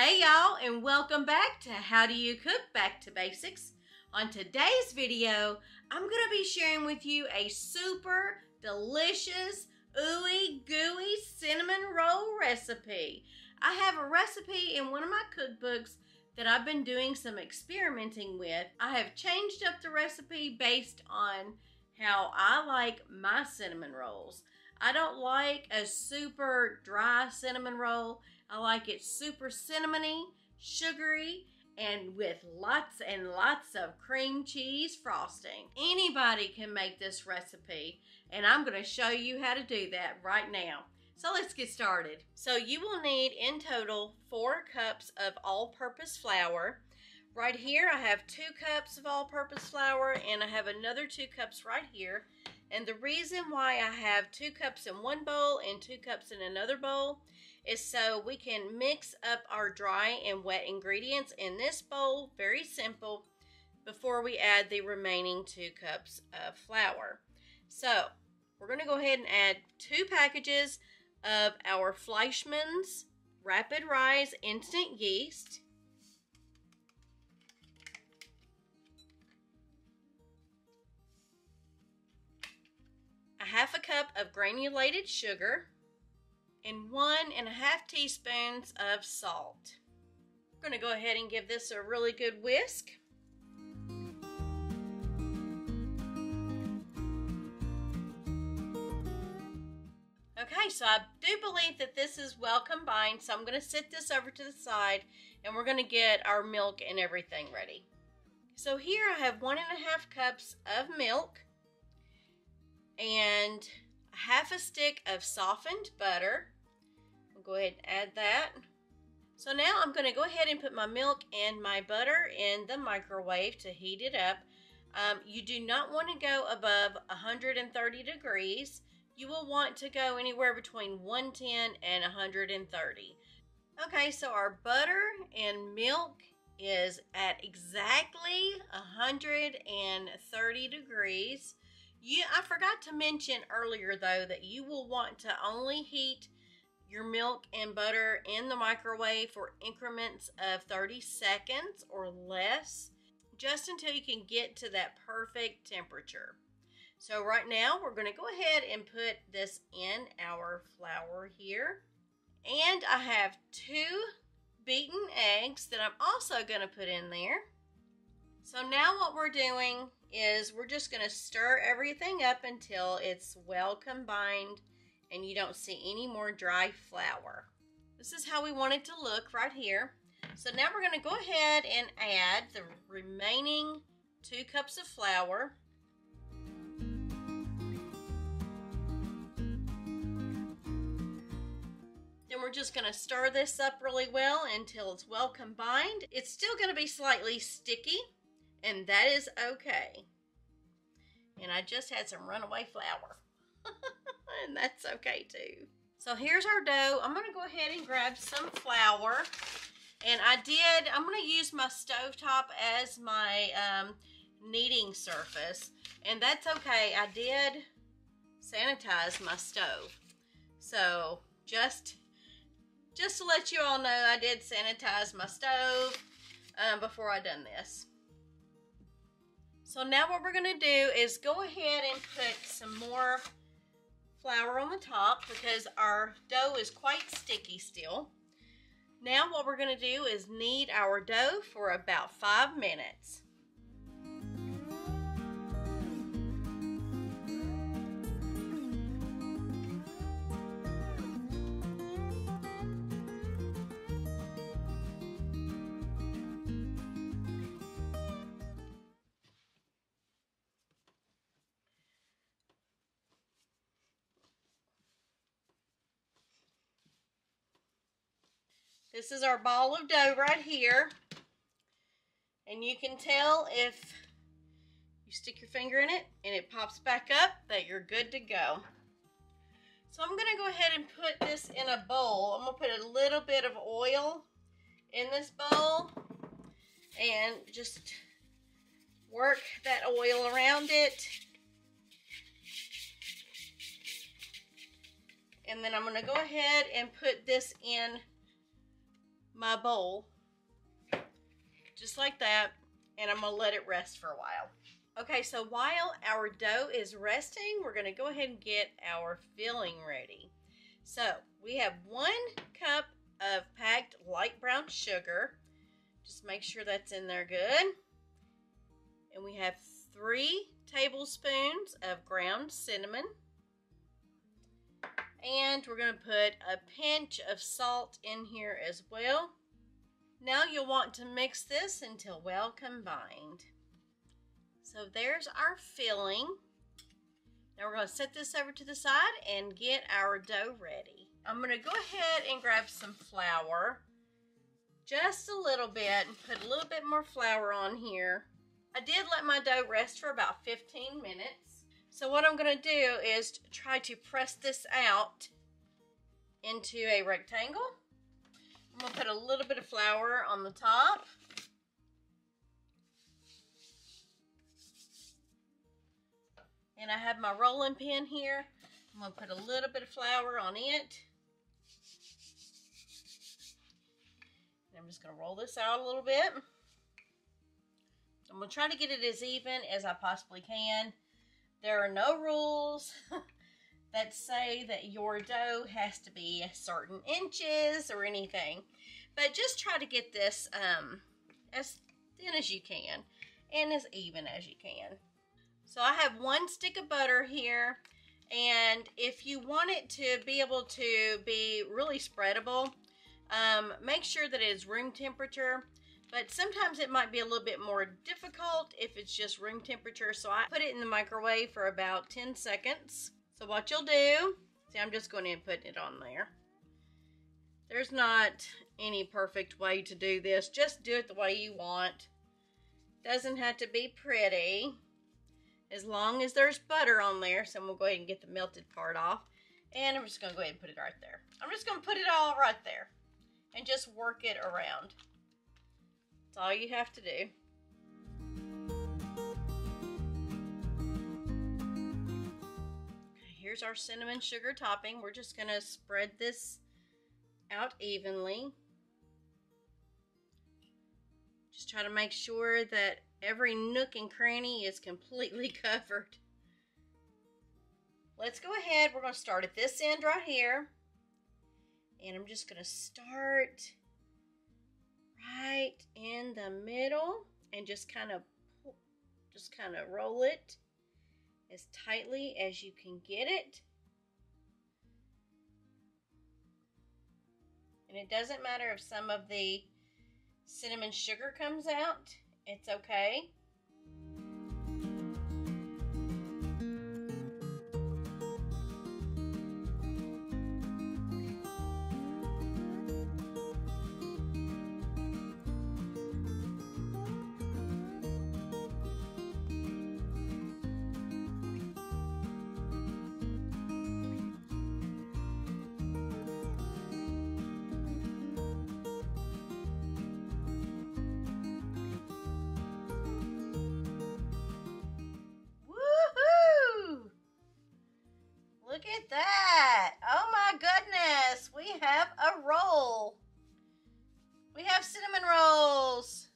Hey y'all, and welcome back to How Do You Cook Back to Basics. On today's video, I'm going to be sharing with you a super delicious, ooey gooey cinnamon roll recipe. I have a recipe in one of my cookbooks that I've been doing some experimenting with. I have changed up the recipe based on how I like my cinnamon rolls. I don't like a super dry cinnamon roll. I like it super cinnamony, sugary, and with lots and lots of cream cheese frosting. Anybody can make this recipe, and I'm going to show you how to do that right now. So let's get started. So you will need in total 4 cups of all-purpose flour. Right here I have 2 cups of all-purpose flour, and I have another 2 cups right here. And the reason why I have 2 cups in one bowl and 2 cups in another bowl is so we can mix up our dry and wet ingredients in this bowl, very simple, before we add the remaining 2 cups of flour. So we're going to go ahead and add 2 packages of our Fleischmann's Rapid Rise Instant Yeast. Half a cup of granulated sugar, and 1.5 teaspoons of salt. I'm going to go ahead and give this a really good whisk. Okay, so I do believe that this is well combined, so I'm going to set this over to the side and we're going to get our milk and everything ready. So here I have 1.5 cups of milk and half a stick of softened butter. I'll go ahead and add that. So now I'm going to go ahead and put my milk and my butter in the microwave to heat it up. You do not want to go above 130 degrees. You will want to go anywhere between 110 and 130. Okay, so our butter and milk is at exactly 130 degrees. I forgot to mention earlier though that you will want to only heat your milk and butter in the microwave for increments of 30 seconds or less, just until you can get to that perfect temperature. So right now we're going to go ahead and put this in our flour here. And I have 2 beaten eggs that I'm also going to put in there. So now what we're doing is we're just going to stir everything up until it's well combined and you don't see any more dry flour. This is how we want it to look right here. So now we're going to go ahead and add the remaining 2 cups of flour. Then we're just going to stir this up really well until it's well combined. It's still going to be slightly sticky, and that is okay. And I just had some runaway flour. And that's okay too. So here's our dough. I'm going to go ahead and grab some flour. And I'm going to use my stovetop as my kneading surface. And that's okay. I did sanitize my stove. So just to let you all know, I did sanitize my stove before I done this. So now what we're going to do is go ahead and put some more flour on the top because our dough is quite sticky still. Now what we're going to do is knead our dough for about 5 minutes. This is our ball of dough right here. And you can tell if you stick your finger in it and it pops back up that you're good to go. So I'm going to go ahead and put this in a bowl. I'm going to put a little bit of oil in this bowl and just work that oil around it. And then I'm going to go ahead and put this in my bowl, just like that, and I'm going to let it rest for a while. Okay, so while our dough is resting, we're going to go ahead and get our filling ready. So we have 1 cup of packed light brown sugar. Just make sure that's in there good. And we have 3 tablespoons of ground cinnamon. And we're going to put a pinch of salt in here as well. Now you'll want to mix this until well combined. So there's our filling. Now we're going to set this over to the side and get our dough ready. I'm going to go ahead and grab some flour, just a little bit, and put a little bit more flour on here. I did let my dough rest for about 15 minutes. So what I'm going to do is try to press this out into a rectangle. I'm going to put a little bit of flour on the top. And I have my rolling pin here. I'm going to put a little bit of flour on it. And I'm just going to roll this out a little bit. I'm going to try to get it as even as I possibly can. There are no rules that say that your dough has to be certain inches or anything. But just try to get this as thin as you can and as even as you can. So I have 1 stick of butter here, and if you want it to be able to be really spreadable, make sure that it is room temperature, but sometimes it might be a little bit more difficult if it's just room temperature, so I put it in the microwave for about 10 seconds. So what you'll do, see, I'm just going to put it on there. There's not any perfect way to do this, just do it the way you want. Doesn't have to be pretty. As long as there's butter on there, so I'm going to go ahead and get the melted part off. And I'm just going to go ahead and put it right there. I'm just going to put it all right there. And just work it around. That's all you have to do. Here's our cinnamon sugar topping. We're just going to spread this out evenly. Just try to make sure that every nook and cranny is completely covered. Let's go ahead. We're going to start at this end right here. And I'm just going to start right in the middle and just kind of roll it as tightly as you can get it. And it doesn't matter if some of the cinnamon sugar comes out. It's okay. Look at that. Oh my goodness. We have a roll. We have cinnamon rolls.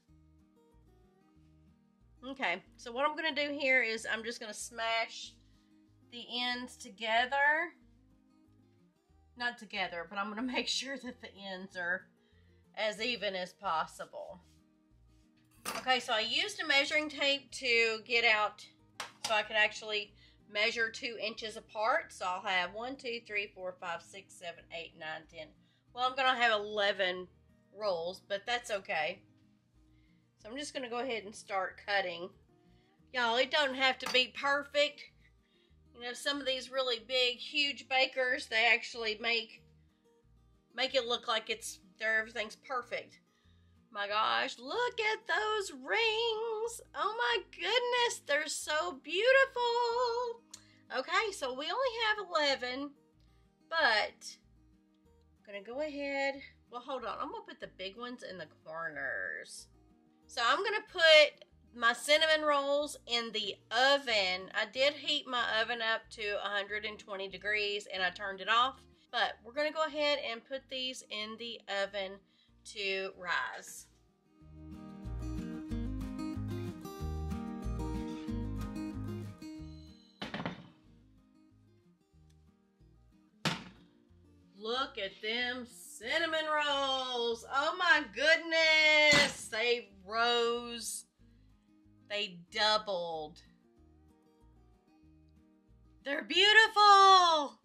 Okay, so what I'm going to do here is I'm just going to smash the ends together. Not together, but I'm going to make sure that the ends are as even as possible. Okay, so I used a measuring tape to get out so I could actually measure 2 inches apart. So I'll have 1, 2, 3, 4, 5, 6, 7, 8, 9, 10. Well, I'm going to have 11 rolls, but that's okay. So I'm just going to go ahead and start cutting. Y'all, it don't have to be perfect. You know, some of these really big, huge bakers, they actually make it look like everything's perfect. My gosh, look at those rings. Oh my goodness, they're so beautiful. Okay, so we only have 11, but I'm going to go ahead. Well, hold on. I'm going to put the big ones in the corners. So I'm going to put my cinnamon rolls in the oven. I did heat my oven up to 120 degrees and I turned it off. But we're going to go ahead and put these in the oven to rise. Look at them cinnamon rolls. Oh my goodness. They rose. They doubled. They're beautiful.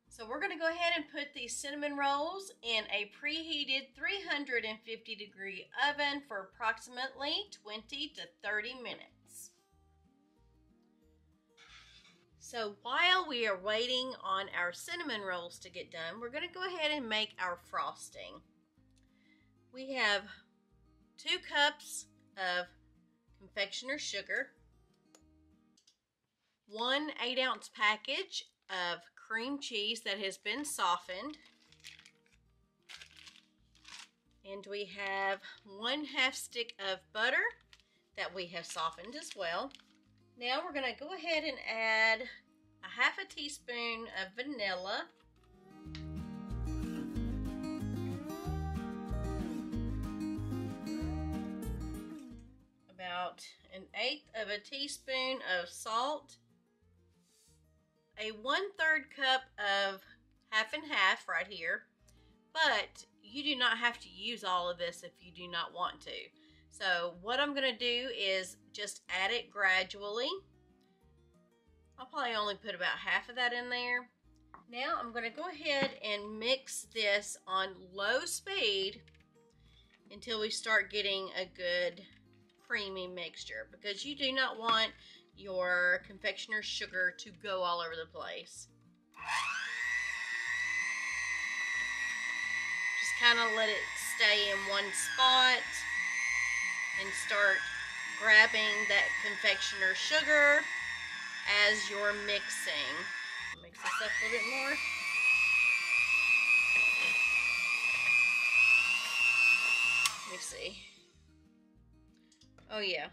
So we're going to go ahead and put these cinnamon rolls in a preheated 350-degree oven for approximately 20 to 30 minutes. So while we are waiting on our cinnamon rolls to get done, we're going to go ahead and make our frosting. We have 2 cups of confectioner's sugar, 1 8-ounce package of cream cheese that has been softened, and we have 1/2 stick of butter that we have softened as well. Now we're going to go ahead and add a 1/2 teaspoon of vanilla, about 1/8 teaspoon of salt, a 1/3 cup of half and half right here, but you do not have to use all of this if you do not want to. So what I'm going to do is just add it gradually. I'll probably only put about half of that in there. Now I'm going to go ahead and mix this on low speed until we start getting a good creamy mixture, because you do not want your confectioner's sugar to go all over the place. Just kind of let it stay in one spot and start grabbing that confectioner's sugar as you're mixing. Mix this up a little bit more. Let me see. Oh yeah,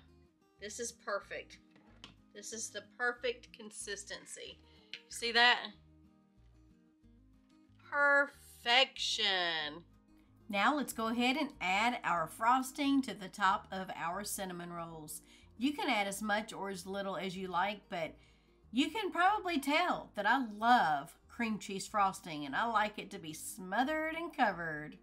this is perfect. This is the perfect consistency. See that? Perfection. Now let's go ahead and add our frosting to the top of our cinnamon rolls. You can add as much or as little as you like, but you can probably tell that I love cream cheese frosting and I like it to be smothered and covered.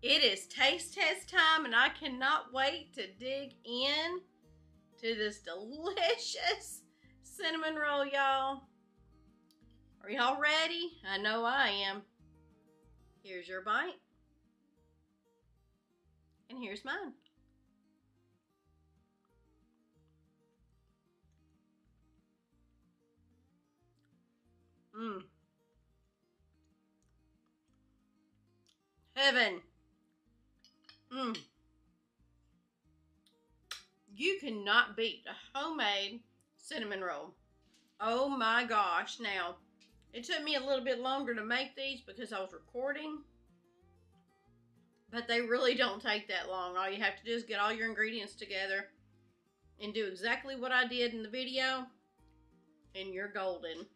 It is taste test time, and I cannot wait to dig in to this delicious cinnamon roll, y'all. Are y'all ready? I know I am. Here's your bite. And here's mine. Heaven. You cannot beat a homemade cinnamon roll. Oh my gosh. Now, it took me a little bit longer to make these because I was recording, but they really don't take that long. All you have to do is get all your ingredients together and do exactly what I did in the video, and you're golden.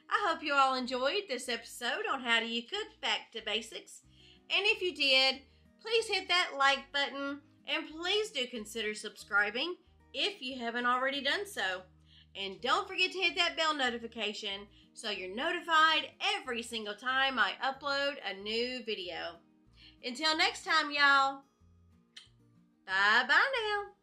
I hope you all enjoyed this episode on How Do You Cook Back to Basics. And if you did, please hit that like button, and please do consider subscribing if you haven't already done so. And don't forget to hit that bell notification so you're notified every single time I upload a new video. Until next time, y'all. Bye-bye now.